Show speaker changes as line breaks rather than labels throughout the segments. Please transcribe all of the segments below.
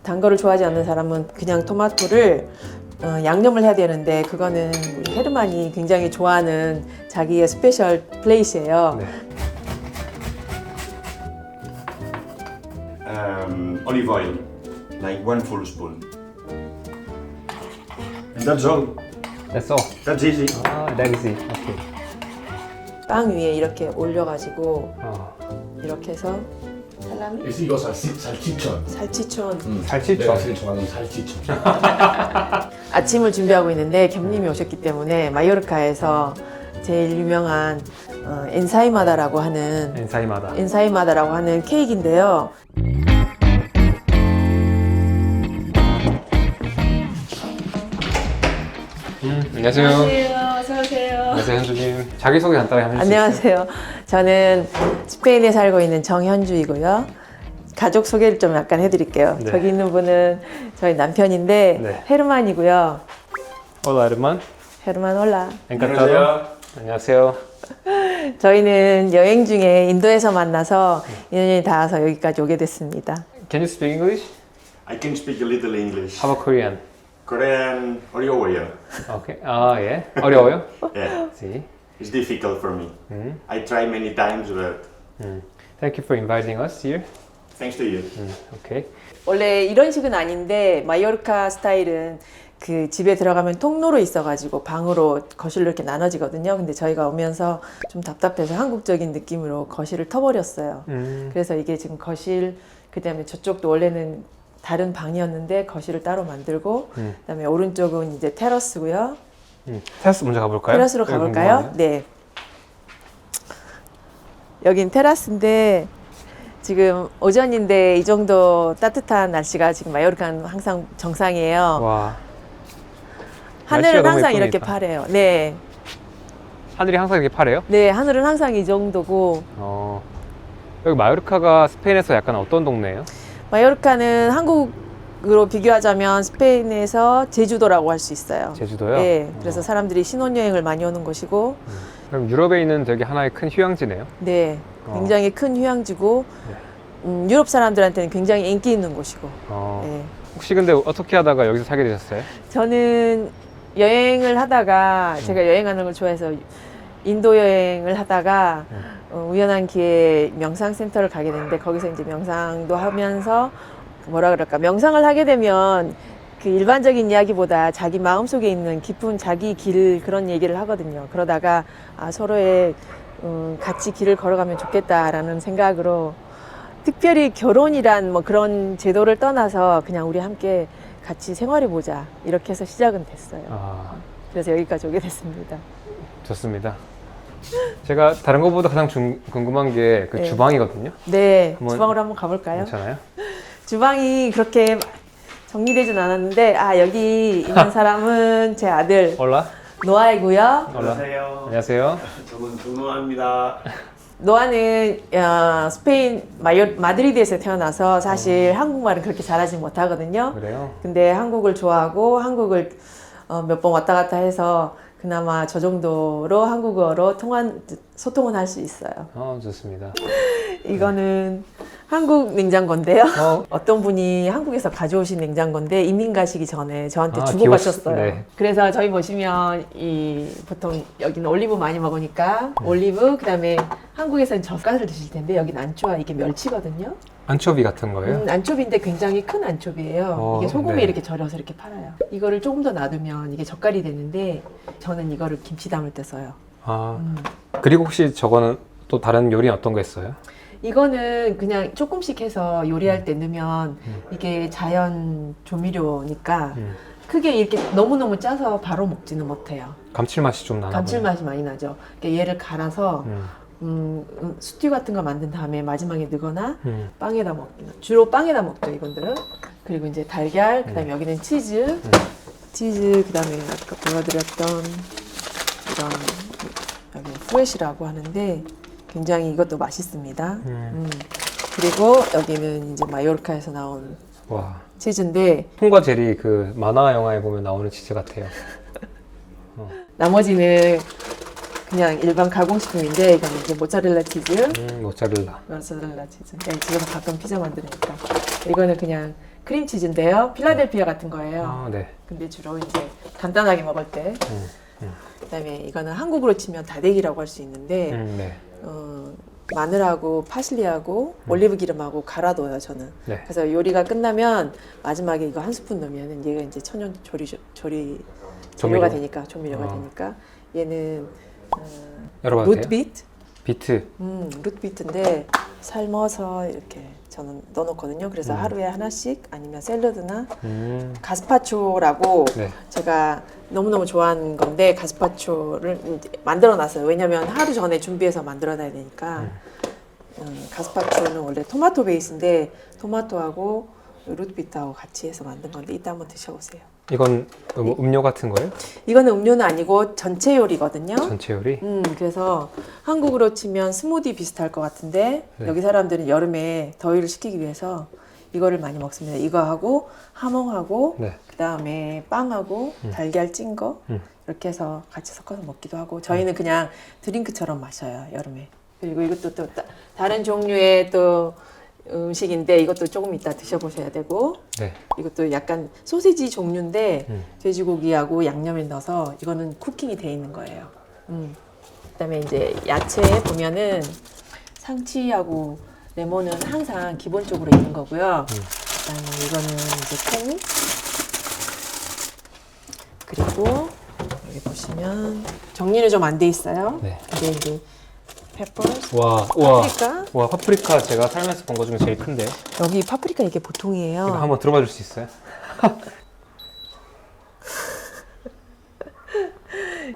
단 거를 좋아하지 않는 사람은 그냥 토마토를 양념을 해야 되는데 그거는 우리 헤르만이 굉장히 좋아하는 자기의 스페셜 플레이스예요.
네.
Olive oil, like 1 full spoon. And that's all.
That's all.
That's easy.
아, that is it. 오케이.
빵 위에 이렇게 올려가지고 이렇게 해서
Es 이거 살치촌.
살치촌.
살치촌.
내가 제일 좋아하는 살치촌.
아침을 준비하고 있는데 겸님이 오셨기 때문에 마요르카에서 제일 유명한 엔사이마다라고 하는 케이크인데요.
안녕하세요.
어서 오세요.
안녕하세요, 현주님. 자기소개 간단히 한번 해주세요.
안녕하세요. 저는 스페인에 살고 있는 정현주이고요. 가족 소개를 좀 약간 해드릴게요.
네.
저기 있는 분은 저희 남편인데
네.
헤르만이고요.
Hola, hermano.
헤르만 올라.
Encantado. 안녕하세요.
저희는 여행 중에 인도에서 만나서 인연이 닿아서 여기까지 오게 됐습니다.
Can you speak English?
I can speak a little English.
How about Korean?
Korean, 어려워요.
Okay. 아, 예. 어려워요?
Yeah,
Sí.
it's difficult for me. I try many times, but
Thank you for inviting us here.
thanks to you.
Okay.
원래 이런 식은 아닌데 마요르카 스타일은 그 집에 들어가면 통로로 있어가지고 방으로 거실로 이렇게 나눠지거든요. 근데 저희가 오면서 좀 답답해서 한국적인 느낌으로 거실을 터버렸어요. 그래서 이게 지금 거실, 그 다음에 저쪽도 원래는 다른 방이었는데 거실을 따로 만들고 그다음에 오른쪽은 이제 테라스고요.
테라스 먼저 가볼까요?
테라스로
여기
가볼까요?
궁금하네요.
네. 여긴 테라스인데 지금 오전인데 이 정도 따뜻한 날씨가 지금 마요르카는 항상 정상이에요.
와.
하늘은
날씨가 너무
항상 이렇게
예쁩니다.
파래요. 네.
하늘이 항상 이렇게 파래요?
네, 하늘은 항상 이 정도고
여기 마요르카가 스페인에서 약간 어떤 동네예요?
마요르카는 한국으로 비교하자면 스페인에서 제주도라고 할 수 있어요.
제주도요?
네. 그래서 사람들이 신혼여행을 많이 오는 곳이고
그럼 유럽에 있는 되게 하나의 큰 휴양지네요?
네. 굉장히 큰 휴양지고 유럽 사람들한테는 굉장히 인기 있는 곳이고 네.
혹시 근데 어떻게 하다가 여기서 살게 되셨어요?
저는 여행을 하다가 제가 여행하는 걸 좋아해서 인도 여행을 하다가 우연한 기회에 명상센터를 가게 됐는데 거기서 이제 명상도 하면서 뭐라 그럴까 명상을 하게 되면 그 일반적인 이야기보다 자기 마음속에 있는 깊은 자기 길 그런 얘기를 하거든요. 그러다가 서로의 같이 길을 걸어가면 좋겠다라는 생각으로 특별히 결혼이란 뭐 그런 제도를 떠나서 그냥 우리 함께 같이 생활해보자 이렇게 해서 시작은 됐어요. 그래서 여기까지 오게 됐습니다.
좋습니다. 제가 다른 것보다 가장 궁금한 게 그
네.
주방이거든요.
네, 주방으로 한번 가볼까요?
괜찮아요?
주방이 그렇게 정리되진 않았는데 여기 있는 사람은 제 아들
올라?
노아이고요.
안녕하세요.
안녕하세요.
저는 조노아입니다.
노아는 스페인 마드리드에서 태어나서 사실 한국말은 그렇게 잘하지 못하거든요.
그래요?
근데 한국을 좋아하고 한국을 몇 번 왔다 갔다 해서 그나마 저 정도로 한국어로 소통은 할 수 있어요.
좋습니다.
이거는 한국 냉장고인데요. 어떤 분이 한국에서 가져오신 냉장고인데 이민 가시기 전에 저한테 주고 가셨어요.
네.
그래서 저희 보시면 보통 여기는 올리브 많이 먹으니까 올리브 그다음에 한국에서는 젓갈을 드실 텐데 여기는 안초와 이게 멸치거든요.
안초비 같은 거예요?
안초비인데 굉장히 큰 안초비예요. 이게 소금에
네.
이렇게 절여서 이렇게 팔아요. 이거를 조금 더 놔두면 이게 젓갈이 되는데 저는 이거를 김치 담을 때 써요.
그리고 혹시 저거는 또 다른 요리는 어떤 거 했어요?
이거는 그냥 조금씩 해서 요리할 때 넣으면 이게 자연 조미료니까 크게 이렇게 너무너무 짜서 바로 먹지는 못해요.
감칠맛이 좀 나나
감칠맛이 많이 나죠. 그러니까 얘를 갈아서 스튜 같은 거 만든 다음에 마지막에 넣거나 빵에다 먹기는 주로 빵에다 먹죠 이분들은. 그리고 이제 달걀 그다음에 여기는 치즈 그다음에 아까 보여드렸던 이런 여기 프레시라고 하는데 굉장히 이것도 맛있습니다. 그리고 여기는 이제 마요르카에서 나온
와.
치즈인데
톰과 제리 그 만화 영화에 보면 나오는 치즈 같아요.
나머지는 그냥 일반 가공식품인데 이거는 이제 모짜렐라 치즈,
모짜렐라.
모짜렐라 치즈. 네, 집에서 가끔 피자 만드니까 이거는 그냥 크림치즈인데요. 필라델피아 같은 거예요.
아, 네.
근데 주로 이제 간단하게 먹을 때. 그다음에 이거는 한국으로 치면 다대기라고 할 수 있는데
네.
마늘하고 파슬리하고 올리브 기름하고 갈아둬요 저는.
네.
그래서 요리가 끝나면 마지막에 이거 한 스푼 넣으면은 얘가 이제 천연 조리 재료가 되니까 조미료가 되니까 얘는
열어봐도 돼요?
루트비트.
비트.
루트비트인데 삶아서 이렇게 저는 넣어놓거든요. 그래서 하루에 하나씩 아니면 샐러드나 가스파초라고
네.
제가 너무너무 좋아하는 건데 가스파초를 이제 만들어놨어요. 왜냐면 하루 전에 준비해서 만들어놔야 되니까. 가스파초는 원래 토마토 베이스인데 토마토하고 루트비트하고 같이 해서 만든 건데 이따 한번 드셔보세요.
이건 뭐 음료 같은 거예요?
이거는 음료는 아니고 전체 요리거든요.
전체 요리?
그래서 한국으로 치면 스무디 비슷할 것 같은데
네.
여기 사람들은 여름에 더위를 식히기 위해서 이거를 많이 먹습니다. 이거하고 하몽하고
네.
그다음에 빵하고 달걀 찐 거 이렇게 해서 같이 섞어서 먹기도 하고 저희는 그냥 드링크처럼 마셔요 여름에. 그리고 이것도 또 다른 종류의 또 음식인데 이것도 조금 이따 드셔보셔야 되고
네.
이것도 약간 소시지 종류인데 돼지고기하고 양념을 넣어서 이거는 쿠킹이 돼 있는 거예요. 그다음에 이제 야채 보면은 상치하고 레몬은 항상 기본적으로 있는 거고요. 그다음에 이거는 이제 콩 그리고 여기 보시면 정리는 좀 안 돼 있어요.
네.
근데 이제 페퍼스
와,
파프리카
와, 파프리카 제가 살면서 본 거 중에 제일 큰데.
여기 파프리카 이게 보통이에요.
이거 한번 들어봐 줄 수 있어요?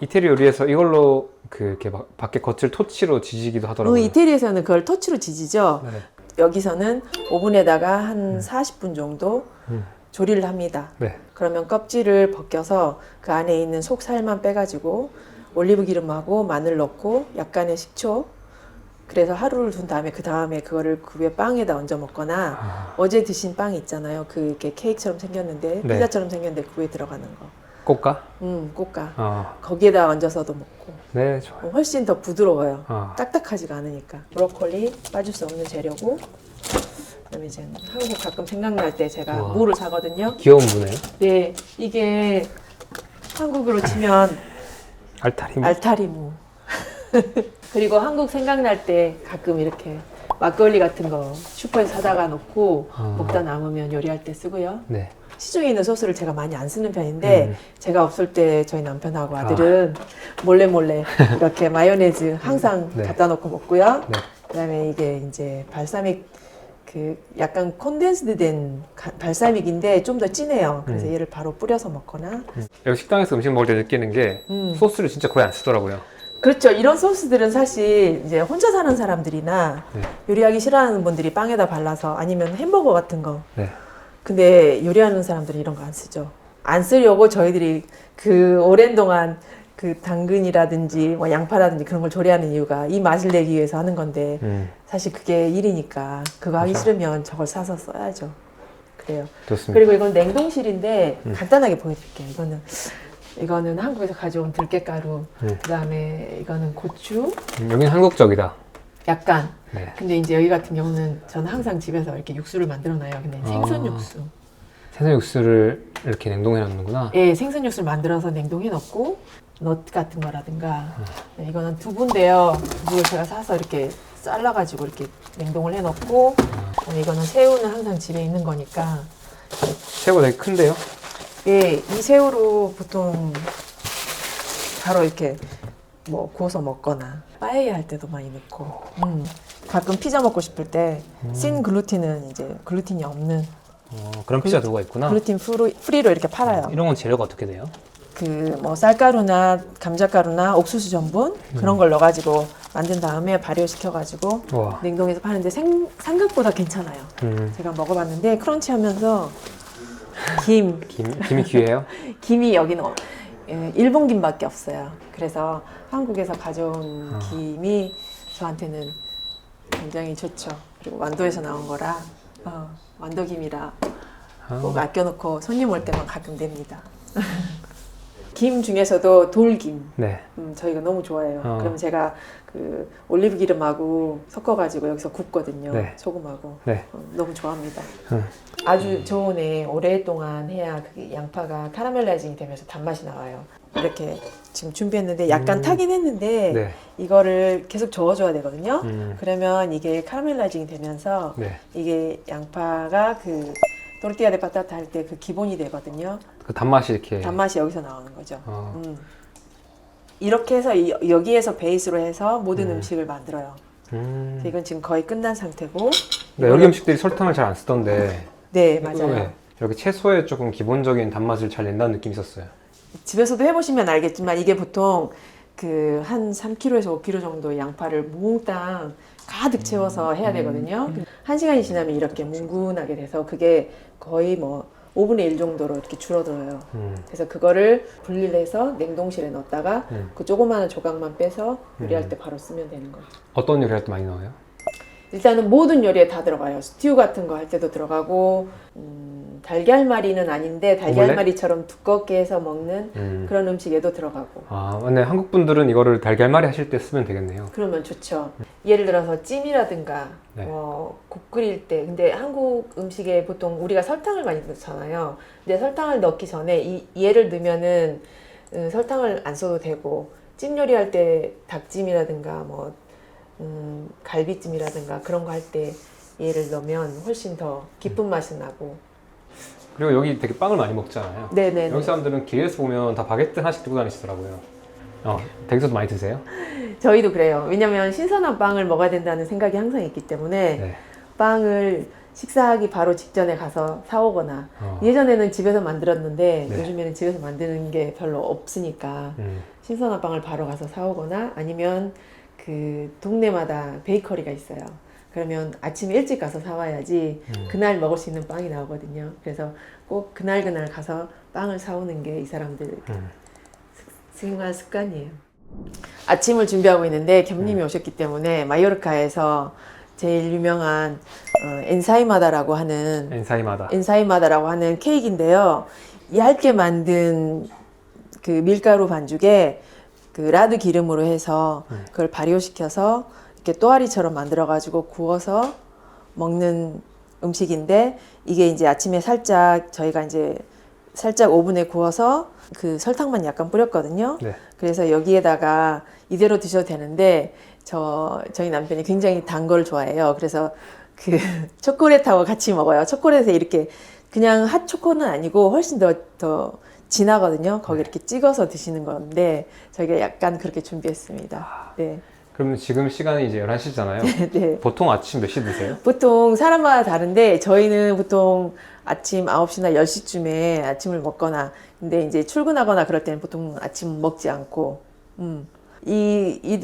이태리 요리에서 이걸로 이렇게 밖에 겉을 토치로 지지기도 하더라고요.
이태리에서는 그걸 터치로 지지죠.
네.
여기서는 오븐에다가 한 40분 정도 조리를 합니다.
네.
그러면 껍질을 벗겨서 그 안에 있는 속살만 빼가지고 올리브 기름하고 마늘 넣고 약간의 식초 그래서 하루를 둔 다음에 그 다음에 그거를 그 위에 빵에다 얹어 먹거나 어제 드신 빵이 있잖아요. 그 이렇게 케이크처럼 생겼는데
네.
피자처럼 생겼는데 그 위에 들어가는 거.
꽃가?
꽃가. 거기에다 얹어서도 먹고
네, 좋아요.
훨씬 더 부드러워요.
아.
딱딱하지가 않으니까. 브로콜리 빠질 수 없는 재료고 그다음에 이제 한국 가끔 생각날 때 제가
우와.
무를 사거든요.
귀여운 무네요.
네, 이게 한국으로 치면
알타리 무.
알타리무. 그리고 한국 생각날 때 가끔 이렇게 막걸리 같은 거 슈퍼에서 사다가 놓고 먹다 남으면 요리할 때 쓰고요.
네.
시중에 있는 소스를 제가 많이 안 쓰는 편인데 제가 없을 때 저희 남편하고 아들은 몰래 이렇게 마요네즈 항상
네.
갖다 놓고 먹고요.
네.
그다음에 이게 이제 발사믹 그 약간 콘덴스드 된 발사믹인데 좀 더 진해요. 그래서 얘를 바로 뿌려서 먹거나.
여기 식당에서 음식 먹을 때 느끼는 게 소스를 진짜 거의 안 쓰더라고요.
그렇죠. 이런 소스들은 사실 이제 혼자 사는 사람들이나
네.
요리하기 싫어하는 분들이 빵에다 발라서 아니면 햄버거 같은 거.
네.
근데 요리하는 사람들은 이런 거 안 쓰죠. 안 쓰려고 저희들이 그 오랜 동안 그 당근이라든지 뭐 양파라든지 그런 걸 조리하는 이유가 이 맛을 내기 위해서 하는 건데 사실 그게 일이니까 그거 하기 싫으면 저걸 사서 써야죠. 그래요.
좋습니다.
그리고 이건 냉동실인데 간단하게 보여드릴게요. 이거는 한국에서 가져온 들깨가루, 그다음에 이거는 고추,
여기는 한국적이다.
약간.
네.
근데 이제 여기 같은 경우는 저는 항상 집에서 이렇게 육수를 만들어놔요. 근데 생선 육수.
생선 육수를 이렇게 냉동해 놓는구나.
예, 생선 육수를 만들어서 냉동해 놓고 넛 같은 거라든가. 네, 이거는 두부인데요. 두부를 제가 사서 이렇게 잘라가지고 이렇게 냉동을 해 놓고. 이거는 새우는 항상 집에 있는 거니까.
새우가 되게 큰데요?
예, 이 새우로 보통 바로 이렇게 뭐 구워서 먹거나 빠에야 할 때도 많이 넣고 가끔 피자 먹고 싶을 때 씬 글루틴은 이제 글루틴이 없는
그런 피자 도구가 있구나.
글루틴 프리로 이렇게 팔아요.
이런 건 재료가 어떻게 돼요?
그 뭐 쌀가루나 감자가루나 옥수수 전분 그런 걸 넣어가지고 만든 다음에 발효시켜가지고
와.
냉동해서 파는데 생각보다 괜찮아요. 제가 먹어봤는데 크런치하면서
김이 귀해요?
김이 여기는 일본 김밖에 없어요. 그래서 한국에서 가져온 김이 저한테는 굉장히 좋죠. 그리고 완도에서 나온 거라 완도김이라 꼭 아껴놓고 손님 올 때만 가끔 냅니다. 김 중에서도 돌김.
네.
저희가 너무 좋아해요. 그러면 제가 그 올리브 기름하고 섞어가지고 여기서 굽거든요.
네.
소금하고.
네.
너무 좋아합니다. 아주 저온에 오랫동안 해야 그 양파가 카라멜라이징이 되면서 단맛이 나와요. 이렇게 지금 준비했는데 약간 타긴 했는데
네.
이거를 계속 저어줘야 되거든요.
음.
그러면 이게 카라멜라이징이 되면서
네.
이게 양파가 그 또르띠아 데 파타타 할 때 그 기본이 되거든요.
그 단맛이 이렇게.
단맛이 여기서 나오는 거죠.
어.
이렇게 해서 여기에서 베이스로 해서 모든 음식을 만들어요. 그래서 이건 지금 거의 끝난 상태고.
네, 여기 음식들이 설탕을 잘 안 쓰던데.
네, 맞아요.
네. 이렇게 채소에 조금 기본적인 단맛을 잘 낸다는 느낌이 있었어요.
집에서도 해보시면 알겠지만 이게 보통 그 한 3kg에서 5kg 정도 양파를 몽땅 가득 채워서 해야 되거든요. 1시간이 지나면 이렇게 뭉근하게 돼서 그게 거의 뭐 5분의 1 정도로 이렇게 줄어들어요. 그래서 그거를 분리를 해서 냉동실에 넣었다가 그 조그마한 조각만 빼서 요리할 때 바로 쓰면 되는 거죠.
어떤 요리할 때 많이 넣어요?
일단은 모든 요리에 다 들어가요. 스튜 같은 거 할 때도 들어가고 달걀말이는 아닌데 달걀말이처럼 두껍게 해서 먹는 그런 음식에도 들어가고.
아, 근데 한국 분들은 이거를 달걀말이 하실 때 쓰면 되겠네요.
그러면 좋죠. 예를 들어서 찜이라든가
네.
국 끓일 때 근데 한국 음식에 보통 우리가 설탕을 많이 넣잖아요. 근데 설탕을 넣기 전에 얘를 넣으면은 설탕을 안 써도 되고 찜 요리할 때 닭찜이라든가 뭐 갈비찜이라든가 그런 거 할 때 얘를 넣으면 훨씬 더 깊은 맛이 나고.
그리고 여기 되게 빵을 많이 먹잖아요.
네네.
여기 사람들은 길에서 보면 다 바게트 하나씩 들고 다니시더라고요. 댁에서도 많이 드세요?
저희도 그래요. 왜냐면 신선한 빵을 먹어야 된다는 생각이 항상 있기 때문에
네.
빵을 식사하기 바로 직전에 가서 사오거나 예전에는 집에서 만들었는데
네.
요즘에는 집에서 만드는 게 별로 없으니까 신선한 빵을 바로 가서 사오거나 아니면 그 동네마다 베이커리가 있어요. 그러면 아침에 일찍 가서 사와야지 그날 먹을 수 있는 빵이 나오거든요. 그래서 꼭 그날 가서 빵을 사오는 게 이 사람들 생활 습관이에요. 아침을 준비하고 있는데 겸님이 오셨기 때문에 마요르카에서 제일 유명한 엔사이마다라고 하는 엔사이마다라고 하는 케이크인데요. 얇게 만든 그 밀가루 반죽에 그 라드 기름으로 해서 그걸 발효시켜서 이렇게 또아리처럼 만들어 가지고 구워서 먹는 음식인데 이게 이제 아침에 살짝 저희가 이제 살짝 오븐에 구워서 그 설탕만 약간 뿌렸거든요.
네.
그래서 여기에다가 이대로 드셔도 되는데 저희 남편이 굉장히 단 걸 좋아해요. 그래서 그 초콜릿하고 같이 먹어요. 초콜릿에 이렇게 그냥 핫 초코는 아니고 훨씬 더 진하거든요. 거기 이렇게 찍어서 드시는 건데 저희가 약간 그렇게 준비했습니다. 네.
그럼 지금 시간이 이제 11시잖아요.
네.
보통 아침 몇 시 드세요?
보통 사람마다 다른데 저희는 보통 아침 9시나 10시쯤에 아침을 먹거나 근데 이제 출근하거나 그럴 때는 보통 아침 먹지 않고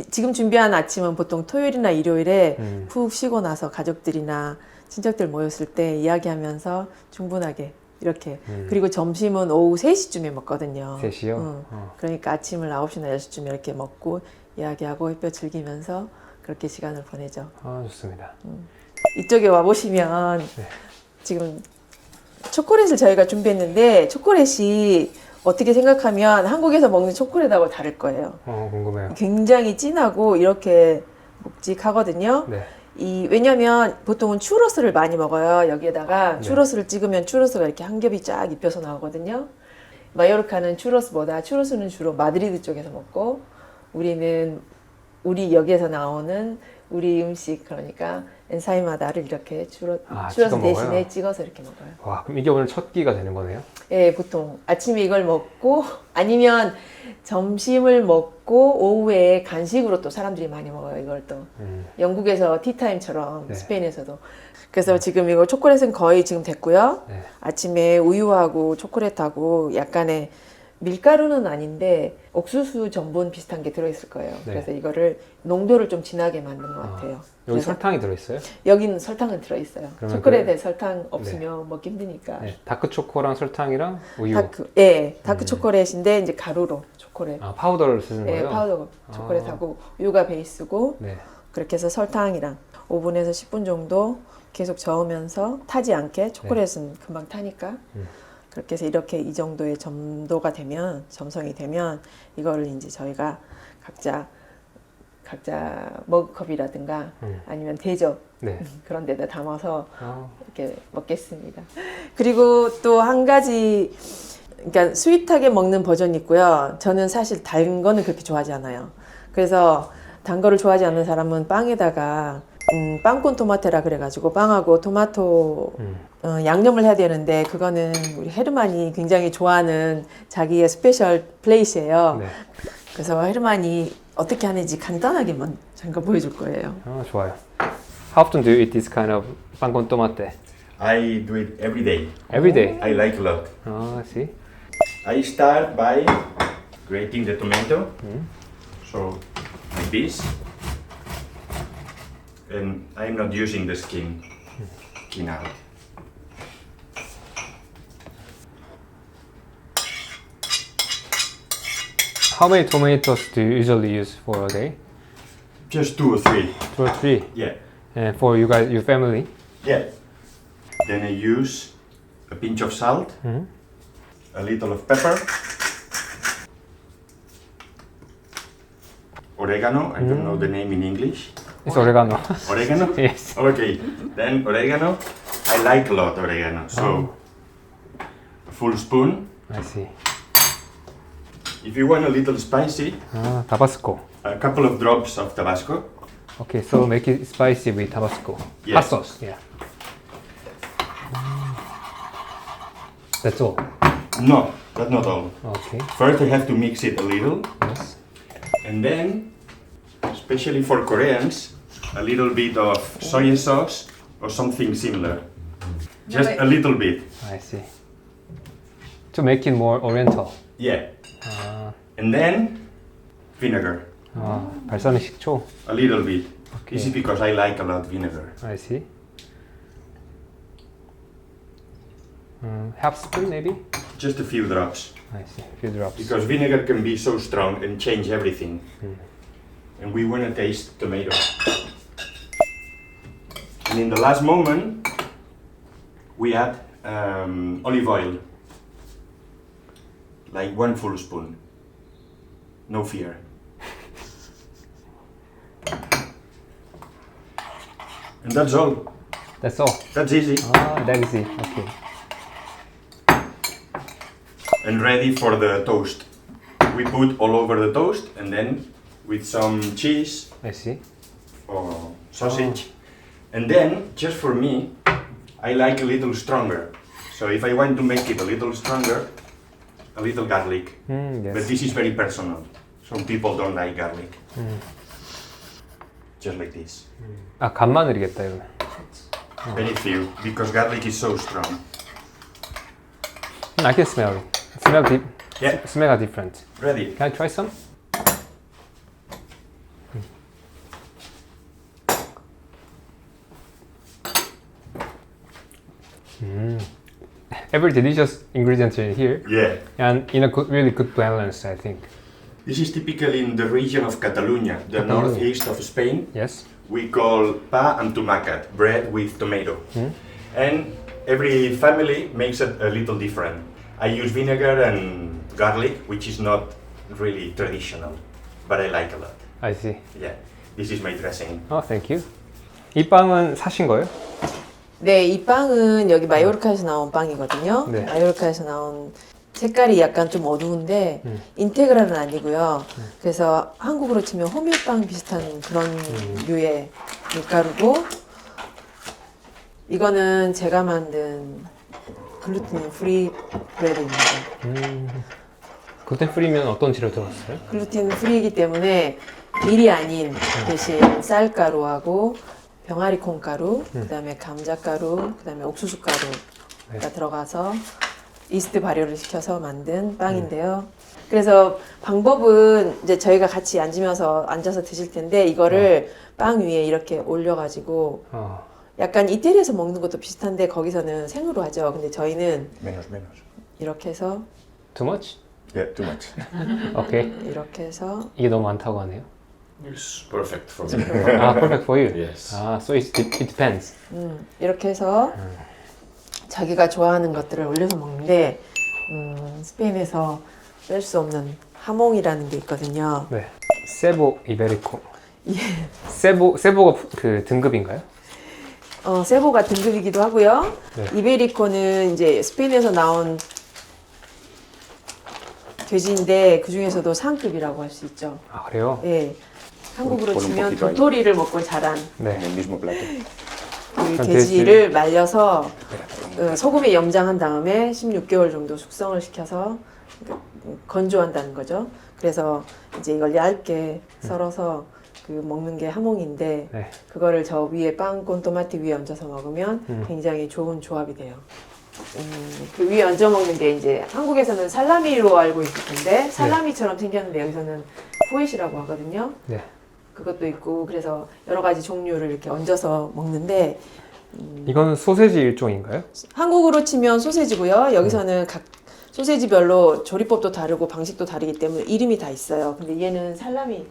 지금 준비한 아침은 보통 토요일이나 일요일에 푹 쉬고 나서 가족들이나 친척들 모였을 때 이야기하면서 충분하게 이렇게 그리고 점심은 오후 3시쯤에 먹거든요.
3시요?
그러니까 아침을 9시나 10시쯤에 이렇게 먹고 이야기하고 햇볕 즐기면서 그렇게 시간을 보내죠.
아, 좋습니다.
이쪽에 와보시면
네.
지금 초콜릿을 저희가 준비했는데 초콜릿이 어떻게 생각하면 한국에서 먹는 초콜릿하고 다를 거예요.
궁금해요.
굉장히 진하고 이렇게 묵직하거든요.
네.
왜냐면 보통은 추러스를 많이 먹어요. 여기에다가
네. 추러스를
찍으면 추러스가 이렇게 한 겹이 쫙 입혀서 나오거든요. 마요르카는 추러스는 주로 마드리드 쪽에서 먹고 우리 여기에서 나오는 우리 음식 그러니까 엔사이마다를 이렇게 추러스 대신에
먹어요?
찍어서 이렇게 먹어요.
와, 그럼 이게 오늘 첫 끼가 되는 거네요?
예, 보통 아침에 이걸 먹고 아니면 점심을 먹고 오후에 간식으로 또 사람들이 많이 먹어요. 이걸 또 영국에서 티타임처럼
네.
스페인에서도. 그래서 지금 이거 초콜릿은 거의 지금 됐고요.
네.
아침에 우유하고 초콜릿하고 약간의 밀가루는 아닌데 옥수수 전분 비슷한 게 들어있을 거예요.
네.
그래서 이거를 농도를 좀 진하게 만든 것 같아요.
여기
그래서
설탕이 들어있어요?
여기는 설탕은 들어있어요.
그러면
초콜릿에 설탕 없으면 먹기 힘드니까.
네. 다크 초코랑 설탕이랑 우유.
다크 초콜릿인데 이제 가루로 초콜릿.
파우더를 쓰는
네,
거예요?
파우더 초콜릿하고 우유가 베이스고
네.
그렇게 해서 설탕이랑 오븐에서 10분 정도 계속 저으면서 타지 않게 초콜릿은 금방 타니까 그렇게 해서 이렇게 이 정도의 점도가 되면 점성이 되면 이거를 이제 저희가 각자 머그컵이라든가 아니면 대접
네.
그런 데다 담아서
아,
이렇게 먹겠습니다. 그리고 또 한 가지 그러니까 스윗하게 먹는 버전이 있고요. 저는 사실 단 거는 그렇게 좋아하지 않아요. 그래서 단 거를 좋아하지 않는 사람은 빵에다가 빵콘 토마테라 그래가지고 빵하고 토마토 양념을 해야 되는데 그거는 우리 헤르만이 굉장히 좋아하는 자기의 스페셜 플레이스예요.
네.
그래서 헤르만이 어떻게 하는지 간단하게만 잠깐 보여줄 거예요.
아, 좋아요. How often do you eat this kind of pan con tomate?
I do it every day.
Every day.
I like a lot.
아, see?
I start by grating the tomato. So like this. And I'm not using the skin out.
How many tomatoes do you usually use for a day?
Just 2 or 3.
2 or 3.
Yeah.
And for you guys, your family?
Yeah. Then I use a pinch of salt, a little of pepper, oregano, I don't know the name in English.
It's oregano.
Oregano?
Yes.
Okay. Then oregano. I like a lot oregano. So a full spoon.
I see.
If you want a little spicy,
아, Tabasco.
a couple of drops of Tabasco.
Okay, so make it spicy with Tabasco.
Yes.
Hot sauce. Yeah. That's all.
No, that's not all.
Okay.
First I have to mix it a little.
Yes.
And then, especially for Koreans, a little bit of soy sauce or something similar. Just a little bit.
I see. To make it more oriental.
Yeah.
아,
And then, vinegar.
아, 발사믹 식초.
A little bit.
Okay.
This is because I like a lot vinegar.
I see. Half spoon maybe?
Just a few drops.
I see. A few drops.
Because vinegar can be so strong and change everything. And we want to taste tomato. And in the last moment, we add olive oil. Like 1 full spoon. No fear. And that's all.
That's all.
That's easy.
Ah, that is it. Okay.
And ready for the toast. We put all over the toast and then with some cheese
I see.
or sausage. And then, just for me, I like a little stronger. So if I want to make it a little stronger, a little garlic.
Yes.
But this is very personal. Some people don't like garlic. Just like this.
아, 간마늘이겠다 이러면.
Very few, because garlic is so strong.
I can smell it.
Yeah.
Smell different.
Ready?
Can I try some? Every delicious ingredient in here,
Yeah.
and in a good, really good balance, I think.
This is typical in the region of Catalonia, the northeast of Spain.
Yes.
We call pa and tumacat, bread with tomato. And every family makes it a little different. I use vinegar and garlic, which is not really traditional, but I like a lot.
I see.
Yeah, this is my dressing.
Oh, thank you. 이 빵은 사신 거예요?
네, 이 빵은 여기 마요르카에서 나온 빵이거든요.
네.
마요르카에서 나온 색깔이 약간 좀 어두운데 인테그랄은 아니고요. 그래서 한국으로 치면 호밀빵 비슷한 그런 류의 밀가루고 이거는 제가 만든 글루텐 프리 브레드입니다.
글루텐 프리면 어떤 재료 들어갔어요?
글루텐 프리이기 때문에 밀이 아닌 대신 쌀가루하고 병아리 콩가루, 그다음에 감자가루, 그다음에 옥수수 가루가 들어가서 이스트 발효를 시켜서 만든 빵인데요. 그래서 방법은 이제 저희가 같이 앉아서 드실 텐데 이거를 빵 위에 이렇게 올려가지고 약간 이태리에서 먹는 것도 비슷한데 거기서는 생으로 하죠. 근데 저희는
Menos.
이렇게 해서
Too much?
Yeah, too much.
Okay.
이렇게 해서
이게 너무 많다고 하네요.
It's perfect for me.
아, perfect for you.
Yes.
아, so it depends.
이렇게 해서 자기가 좋아하는 것들을 올려서 먹는데 스페인에서 뺄 수 없는 하몽이라는 게 있거든요.
네. 세보 이베리코. 세보가 그 등급인가요?
세보가 등급이기도 하고요.
네.
이베리코는 이제 스페인에서 나온 돼지인데 그 중에서도 상급이라고 할 수 있죠.
아 그래요?
예. 한국으로
Con un
치면
poquito ahí.
도토리를 먹고 자란
네.
En el mismo plato.
그
그럼
돼지를 말려서 소금에 염장한 다음에 16개월 정도 숙성을 시켜서 건조한다는 거죠. 그래서 이제 이걸 얇게 썰어서 그 먹는 게 하몽인데
네.
그거를 저 위에 빵 콘토마티 위에 얹어서 먹으면 굉장히 좋은 조합이 돼요. 그 위에 얹어 먹는 게 이제 한국에서는 살라미로 알고 있을 텐데 살라미처럼 생겼는데 여기서는 후엣이라고 하거든요.
네.
그것도 있고 그래서 여러 가지 종류를 이렇게 얹어서 먹는데
이거는 소세지 일종인가요?
한국으로 치면 소세지고요. 여기서는 각 소세지별로 조리법도 다르고 방식도 다르기 때문에 이름이 다 있어요. 근데 얘는 살라미?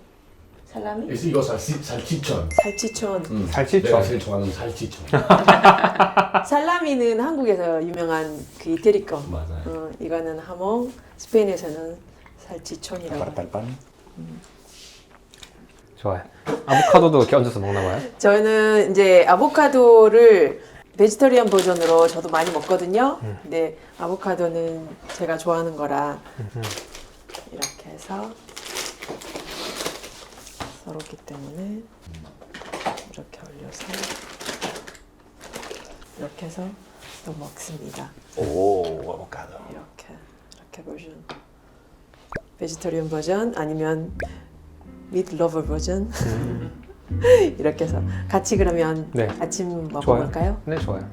Es 이거 살치촌.
살치촌.
살치촌.
내가 제일 좋아하는 살치촌.
살라미는 한국에서 유명한 그 이태리 거.
맞아요.
이거는 하몽, 스페인에서는 살치촌이라고.
Aparta el pan.
좋아요. 아보카도도 이렇게 얹어서 먹나 봐요?
저는 이제 아보카도를 베지터리안 버전으로 저도 많이 먹거든요. 근데 아보카도는 제가 좋아하는 거라 이렇게 해서 썰었기 때문에 이렇게 올려서 이렇게 해서 또 먹습니다.
Oh, avocado.
이렇게 버전. 베지터리안 버전 아니면 미트 러버 버전. 이렇게 해서 같이 그러면
네.
아침
좋아요.
먹어볼까요?
네, 좋아요.